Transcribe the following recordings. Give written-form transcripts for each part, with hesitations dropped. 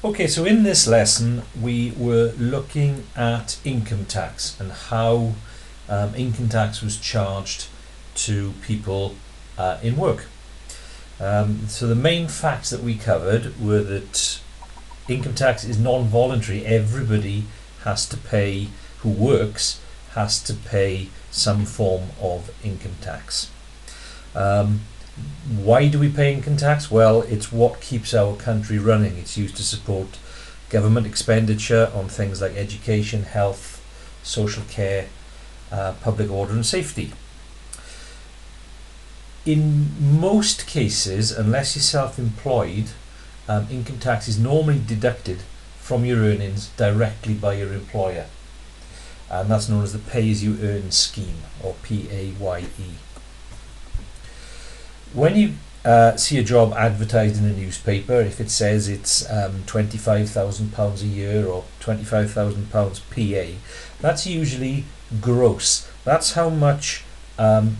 Okay, so in this lesson we were looking at income tax and how income tax was charged to people in work. So the main facts that we covered were that income tax is non-voluntary. Everybody has to pay, who works has to pay some form of income tax. Why do we pay income tax? Well, it's what keeps our country running. It's used to support government expenditure on things like education, health, social care, public order and safety. In most cases, unless you're self-employed, income tax is normally deducted from your earnings directly by your employer, and that's known as the pay-as-you-earn scheme, or PAYE. When you see a job advertised in a newspaper, if it says it's £25,000 a year or £25,000 PA, that's usually gross. That's how much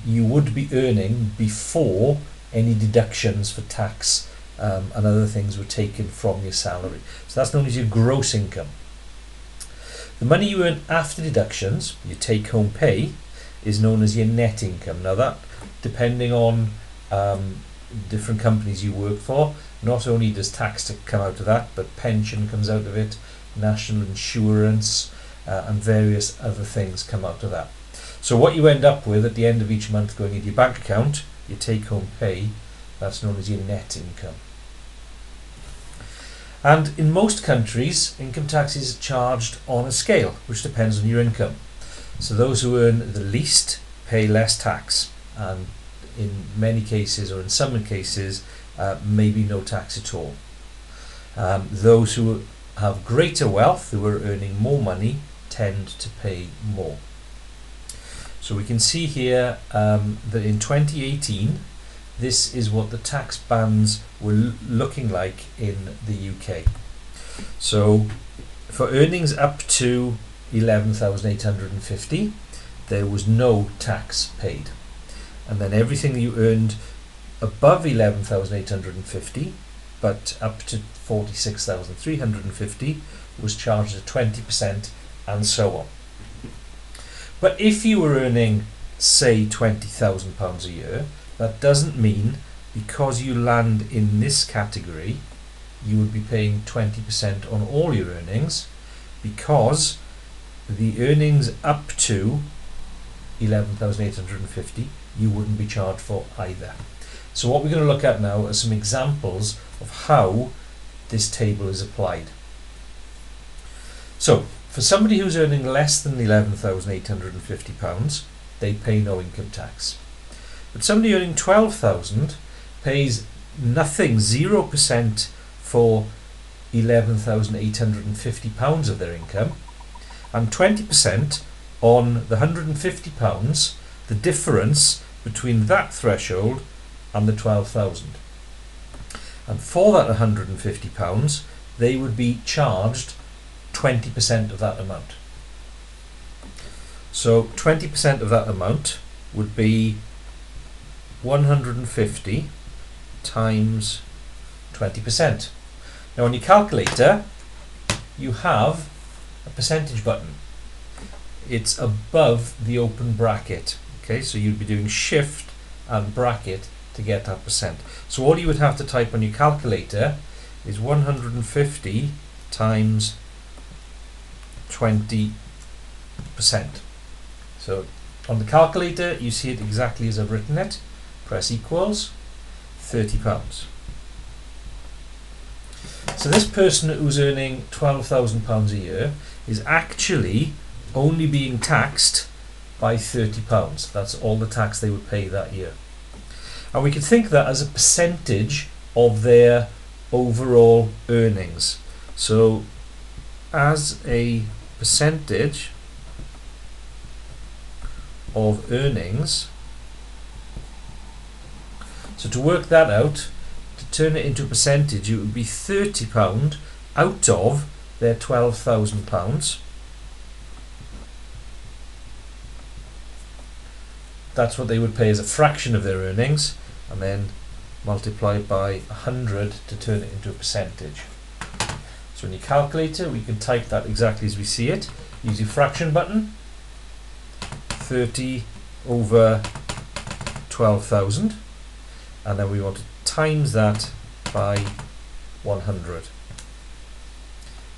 you would be earning before any deductions for tax and other things were taken from your salary. So that's known as your gross income. The money you earn after deductions, your take-home pay, is known as your net income. Now that, depending on different companies you work for, not only does tax come out of that, but pension comes out of it, national insurance, and various other things come out of that. So what you end up with at the end of each month going into your bank account, your take-home pay, that's known as your net income. And in most countries, income tax is charged on a scale, which depends on your income. So those who earn the least pay less tax, and in many cases, or in some cases, maybe no tax at all. Those who have greater wealth, who are earning more money, tend to pay more. So we can see here that in 2018, this is what the tax bands were looking like in the UK. So for earnings up to 11,850, there was no tax paid. And then everything that you earned above 11,850 but up to 46,350 was charged at 20%, and so on. But if you were earning, say, £20,000 a year, that doesn't mean because you land in this category you would be paying 20% on all your earnings, because the earnings up to 11,850 you wouldn't be charged for either. So what we're going to look at now are some examples of how this table is applied. So for somebody who's earning less than £11,850, they pay no income tax. But somebody earning 12,000 pays nothing, 0% for £11,850 of their income, and 20% on the £150, the difference between that threshold and the 12,000. And for that £150, they would be charged 20% of that amount. So 20% of that amount would be 150 times 20%. Now on your calculator you have a percentage button. It's above the open bracket. Okay, so you'd be doing shift and bracket to get that percent. So all you would have to type on your calculator is 150 times 20%. So on the calculator you see it exactly as I've written it. Press equals £30. So this person who's earning £12,000 a year is actually only being taxed by £30. That's all the tax they would pay that year. And we can think that as a percentage of their overall earnings. So as a percentage of earnings, so to work that out, to turn it into a percentage, it would be £30 out of their £12,000. That's what they would pay as a fraction of their earnings, and then multiply it by 100 to turn it into a percentage. So in your calculator, we can type that exactly as we see it. Use your fraction button. 30 over 12,000. And then we want to times that by 100.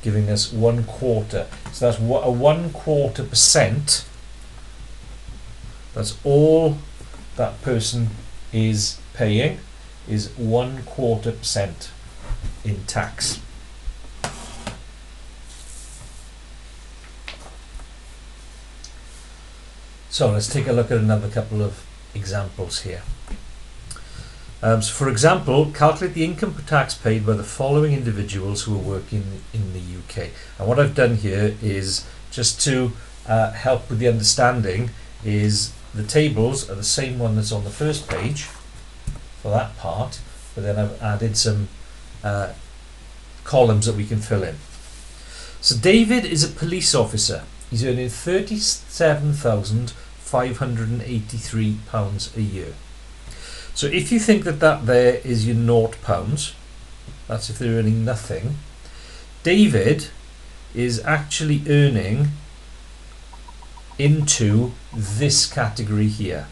Giving us 1/4. So that's what a 1/4%. That's all that person is paying, is 1/4% in tax. So let's take a look at another couple of examples here. So for example, calculate the income tax paid by the following individuals who are working in the UK. And what I've done here is just to help with the understanding, is the tables are the same one that's on the first page for that part, but then I've added some columns that we can fill in. So David is a police officer. He's earning £37,583 a year. So if you think that that there is your £0, that's if they're earning nothing, David is actually earning into this category here.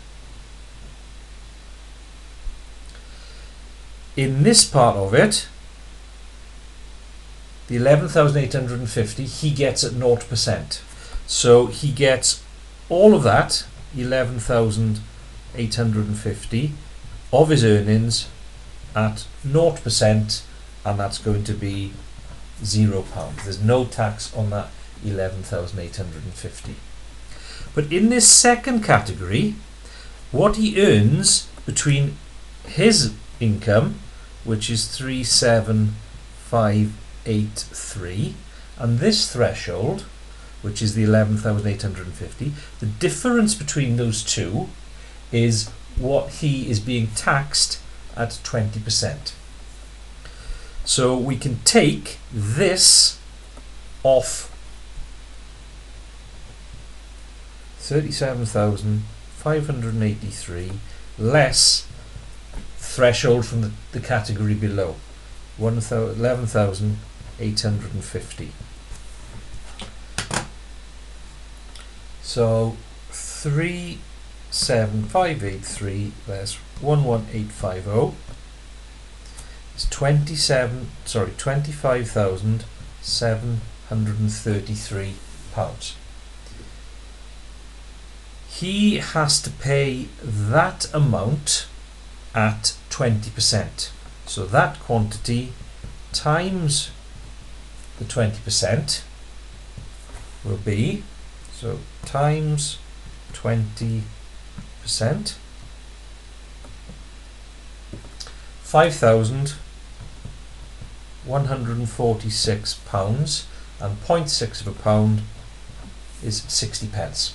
In this part of it, the 11,850, he gets at 0%. So he gets all of that, 11,850 of his earnings at 0%, and that's going to be £0. There's no tax on that 11,850. But in this second category, what he earns between his income, which is 37,583, and this threshold, which is the 11,850, the difference between those two is what he is being taxed at 20%. So we can take this off 37,583 less threshold from the category below, 11,850. So 37,583 less 11,850 is 25,733 pounds. He has to pay that amount at 20%. So that quantity times the 20% will be, so times 20%, £5,146, and 0.6 of a pound is 60 pence.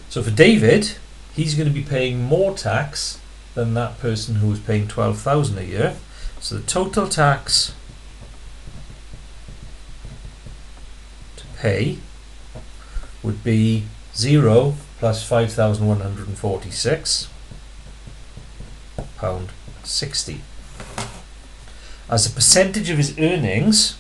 So for David, he's going to be paying more tax than that person who was paying 12,000 a year. So the total tax to pay would be 0 plus 5,146 pound 60. As a percentage of his earnings,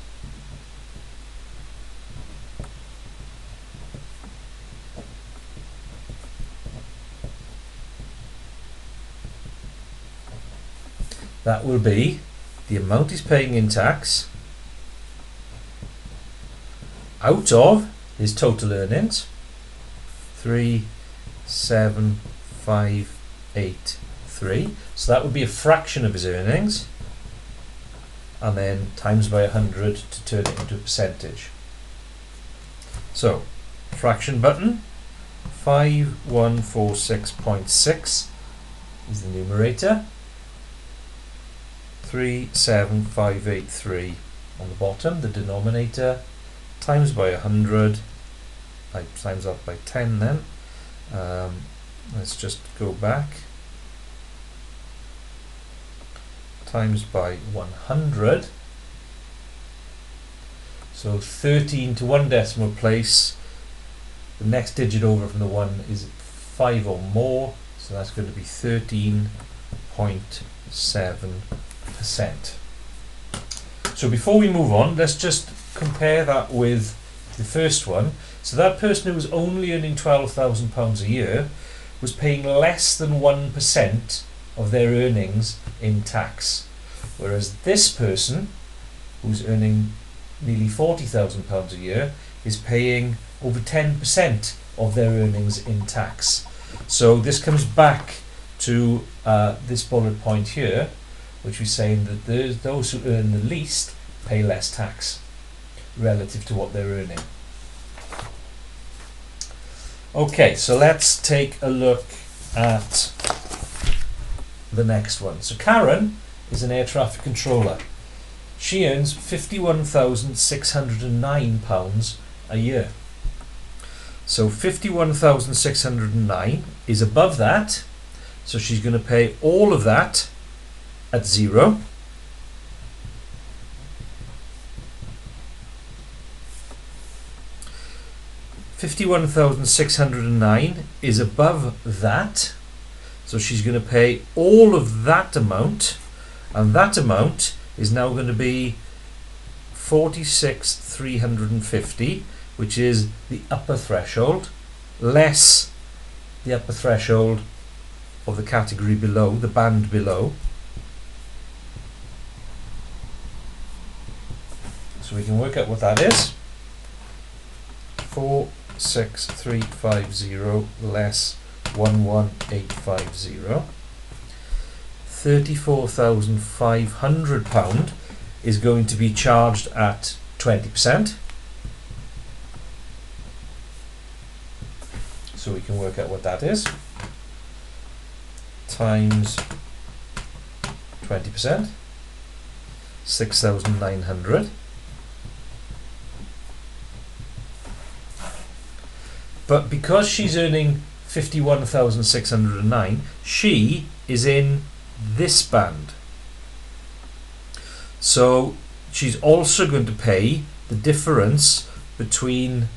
that will be the amount he's paying in tax out of his total earnings, 3,7,583. So that would be a fraction of his earnings, and then times by 100 to turn it into a percentage. So fraction button, 5146.6 is the numerator, 3,7,583 on the bottom, the denominator, times by 100, I times that by 10 then. Let's just go back, times by 100, so 13 to one decimal place, the next digit over from the 1 is 5 or more, so that's going to be 13.7%. So before we move on, let's just compare that with the first one. So that person who was only earning £12,000 a year was paying less than 1% of their earnings in tax. Whereas this person, who's earning nearly £40,000 a year, is paying over 10% of their earnings in tax. So this comes back to this bullet point here, which is saying that those who earn the least pay less tax relative to what they're earning. Okay, so let's take a look at the next one. So Karen is an air traffic controller. She earns £51,609 a year. So 51,609 is above that, so she's going to pay all of that at zero. £51,609 is above that, so she's going to pay all of that amount, and that amount is now going to be 46,350, which is the upper threshold, less the upper threshold of the category below, the band below. So we can work out what that is. 46350 less 11850. £34,500 is going to be charged at 20%. So we can work out what that is. Times 20%, 6,900. But because she's earning 51,609, she is in this band. So she's also going to pay the difference between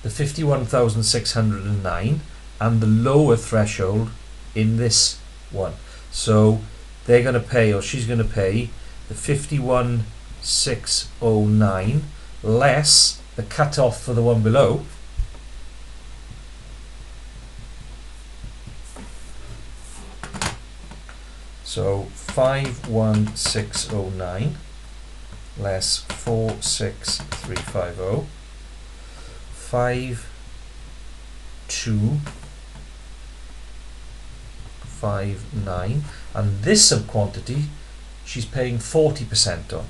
the 51,609 and the lower threshold in this one. So they're going to pay, or she's going to pay, the 51,609 less the cut-off for the one below. So 51,609 less 46350, 5259, and this subquantity she's paying 40% on.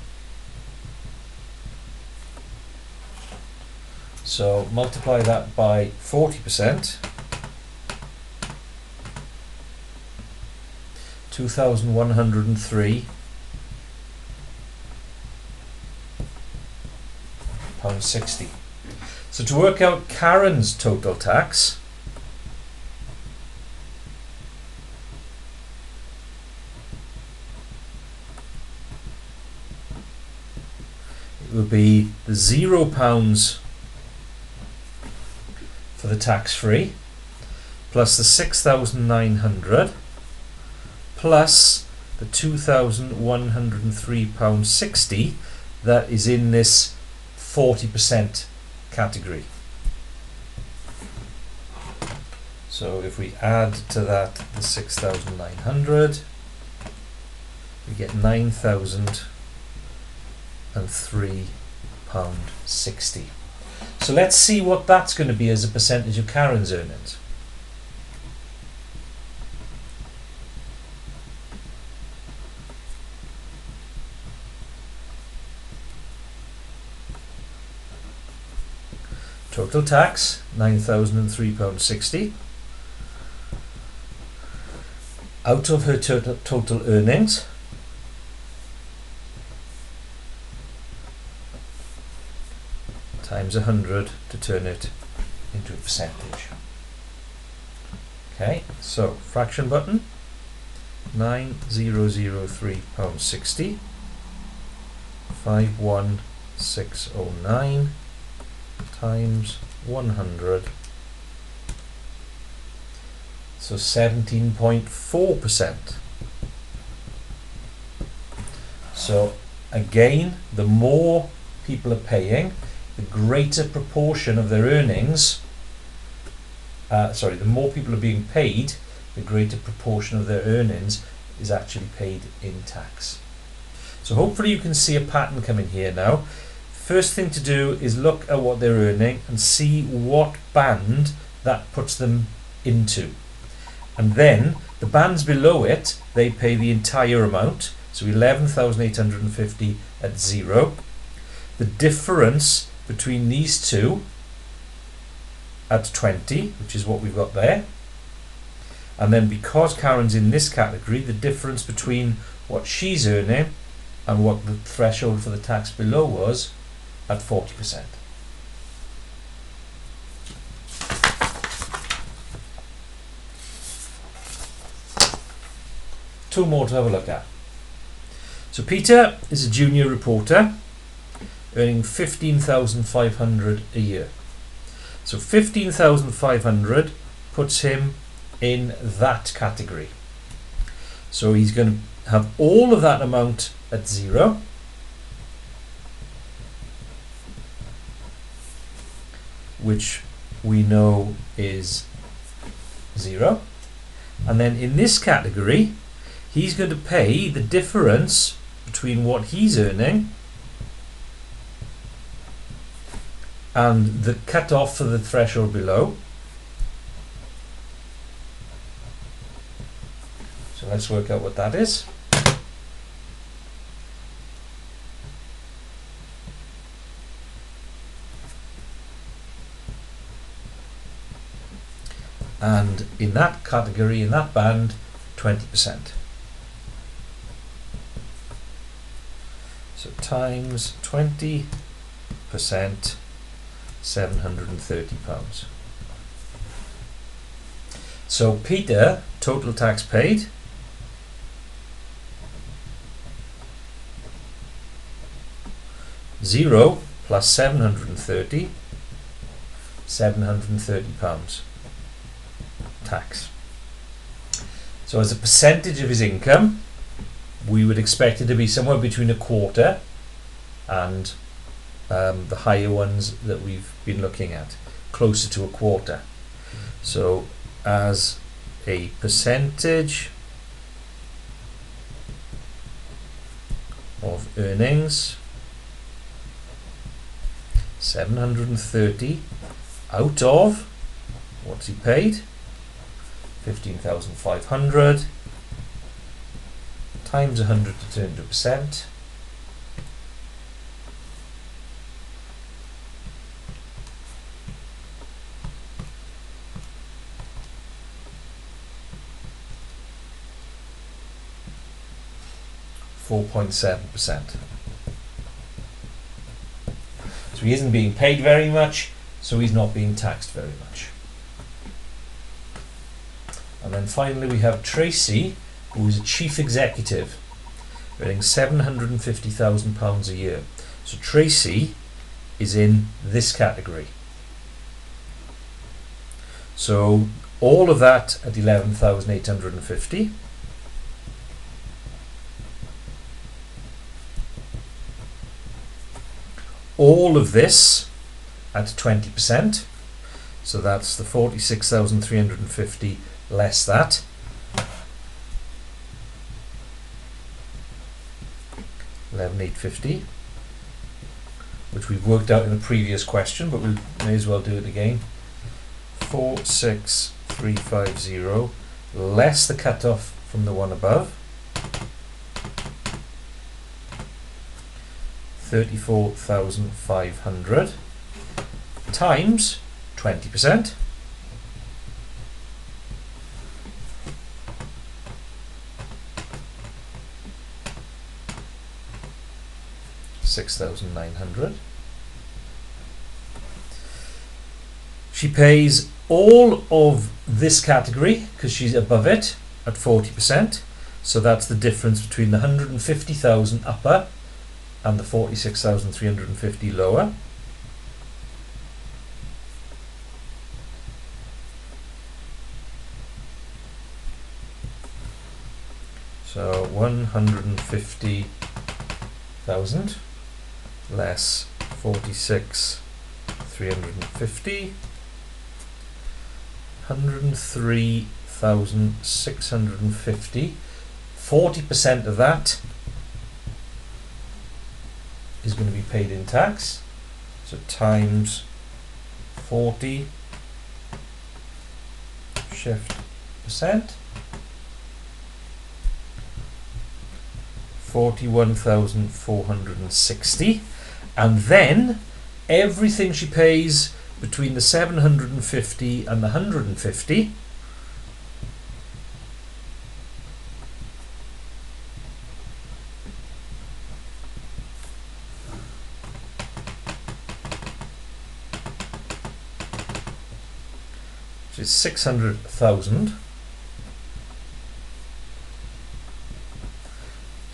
So multiply that by 40%, £2,103.60. So to work out Karen's total tax, it would be the £0 for the tax-free plus the 6,900 plus the £2,103.60 that is in this 40% category. So if we add to that the 6,900, we get £9,003.60. So let's see what that's going to be as a percentage of Karen's earnings. Total tax, £9,003.60. Out of her total earnings, times 100 to turn it into a percentage. Okay, so fraction button, £9,003.60, 51,609 times 100, so 17.4%. So again, the more people are paying, the greater proportion of their earnings, the more people are being paid, the greater proportion of their earnings is actually paid in tax. So hopefully you can see a pattern coming here now. First thing to do is look at what they're earning and see what band that puts them into. And then the bands below it, they pay the entire amount, so 11,850 at 0. The difference between these two at 20, which is what we've got there. And then because Karen's in this category, the difference between what she's earning and what the threshold for the tax below was at 40%. Two more to have a look at. So Peter is a junior reporter earning 15,500 a year. So 15,500 puts him in that category. So he's going to have all of that amount at 0. Which we know is 0. And then in this category, he's going to pay the difference between what he's earning and the cut-off for the threshold below. So let's work out what that is. And in that category, in that band, 20%. So times 20%, £730. So Peter, total tax paid, £0 plus 730, £730 tax. So as a percentage of his income, we would expect it to be somewhere between a quarter and the higher ones that we've been looking at, closer to a quarter. So as a percentage of earnings, 730 out of, what's he paid? 15,500 times 100 to 200%. .7%. So he isn't being paid very much, so he's not being taxed very much. And then finally we have Tracy, who is a chief executive, earning £750,000 a year. So Tracy is in this category. So all of that at 11,850. All of this at 20%. So that's the 46,350 less that. 11,850, which we've worked out in the previous question, but we may as well do it again. 46,350 less the cut-off from the one above, 34,500 times 20%. £6,900. She pays all of this category because she's above it at 40%. So that's the difference between the 150,000 upper and the 46,350 lower. So 150 thousand less 46,350, 103,650. 40% of that is going to be paid in tax, so times 40 shift percent, 41,460, and then everything she pays between the 750 and the 150 which is 600,000.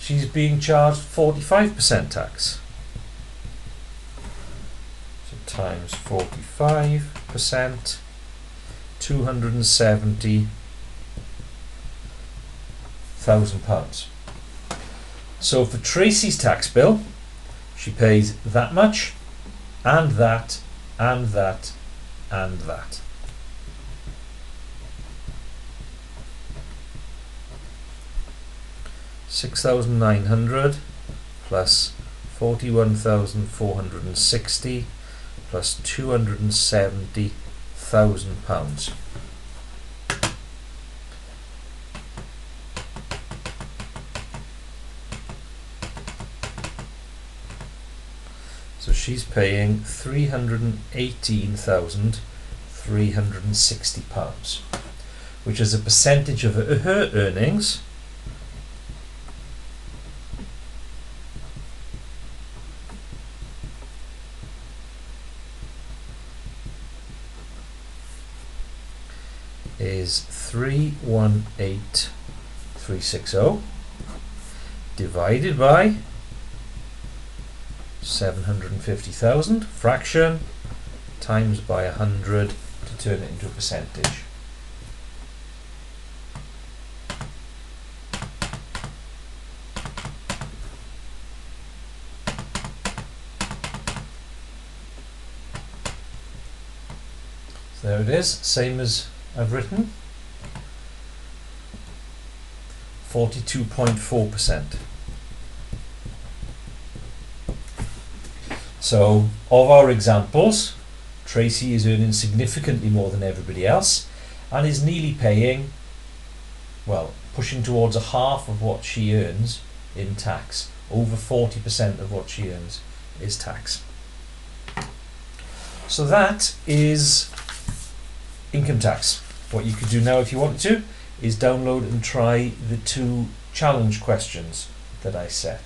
She's being charged 45% tax. So times 45%, 270,000 pounds. So for Tracy's tax bill, she pays that much, and that, and that, and that. £6,900 plus 41,460 plus £270,000. So she's paying £318,360, which is a percentage of her earnings is 318,360 divided by 750,000, fraction, times by 100 to turn it into a percentage. So there it is, same as I've written, 42.4%. So of our examples, Tracy is earning significantly more than everybody else and is nearly paying, well, pushing towards a half of what she earns in tax. Over 40% of what she earns is tax. So that is income tax. What you could do now if you wanted to is download and try the 2 challenge questions that I set.